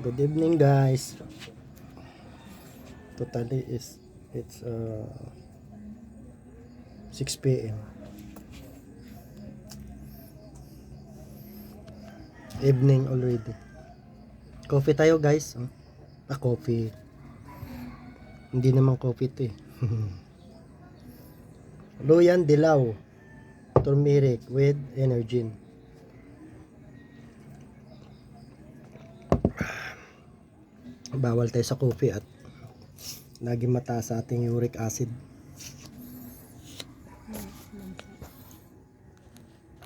Good evening, guys. Totally it's 6 p.m. Evening already. Coffee tayo, guys. Coffee. Hindi naman coffee 'to eh. Luyan dilaw, turmeric with Energin. Bawal tayo sa coffee at lagi mataas sa ating uric acid.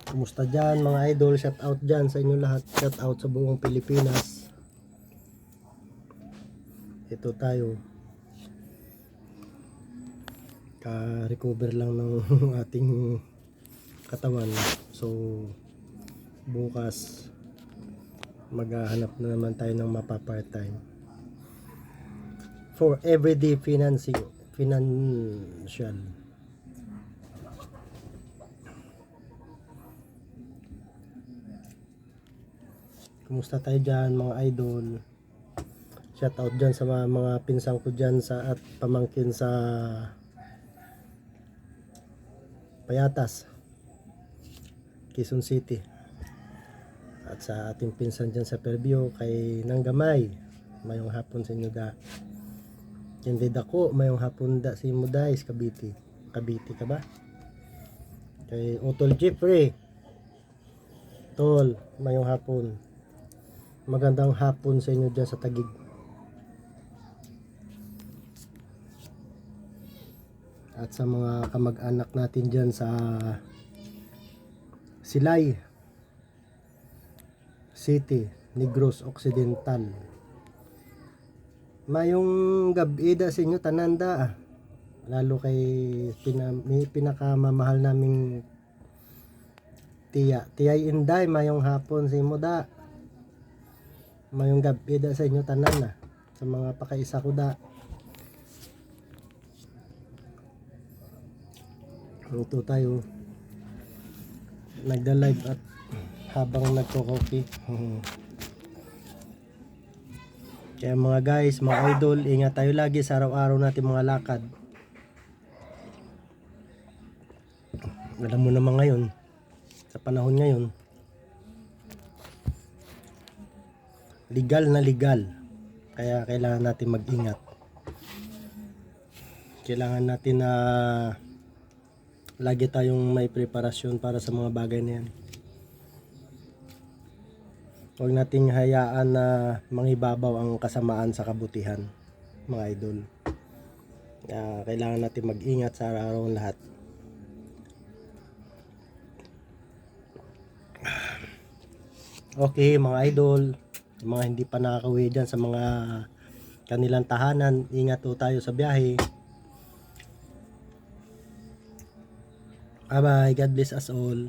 Kumusta dyan mga idol? Shout out dyan sa inyo lahat. Shout out sa buong Pilipinas. Ito tayo. Ka-recover lang ng ating katawan. So bukas maghahanap na naman tayo ng mapa-part time for everyday financial. Kumusta tayo dyan mga idol? Shout out dyan sa mga pinsang ko dyan sa at pamangkin sa Payatas, Quezon City, at sa ating pinsan dyan sa Fairview kay Nanggamay. Mayong hapon sa inyo da. Hindi dako, mayong hapon da si Mudays, Cavite ka ba? Kay Utol Jeffrey Tol, mayong hapon. Magandang hapon sa inyo dyan sa Taguig. At sa mga kamag-anak natin dyan sa Silay City, Negros Occidental. Mayong gabi da sa inyo tananda. Lalo kay pinakamamahal naming Tiyay Inday, mayong hapon sa imo da. Mayong gabi da sa inyo tanan sa mga pakaisa ko da. Ito tayo nagda-live at habang nagko-coffee. Kaya mga guys, mga idol, ingat tayo lagi sa araw-araw natin mga lakad. Alam mo naman ngayon, sa panahon ngayon, legal na legal. Kaya kailangan natin mag-ingat. Kailangan natin na lagi tayong may preparasyon para sa mga bagay na yan. Huwag nating hayaan na mangibabaw ang kasamaan sa kabutihan, mga idol. Kailangan natin mag-ingat sa araw-araw lahat. Okay mga idol, mga hindi pa nakakauwi dyan sa mga kanilang tahanan, ingat po tayo sa biyahe. Bye bye, God bless us all.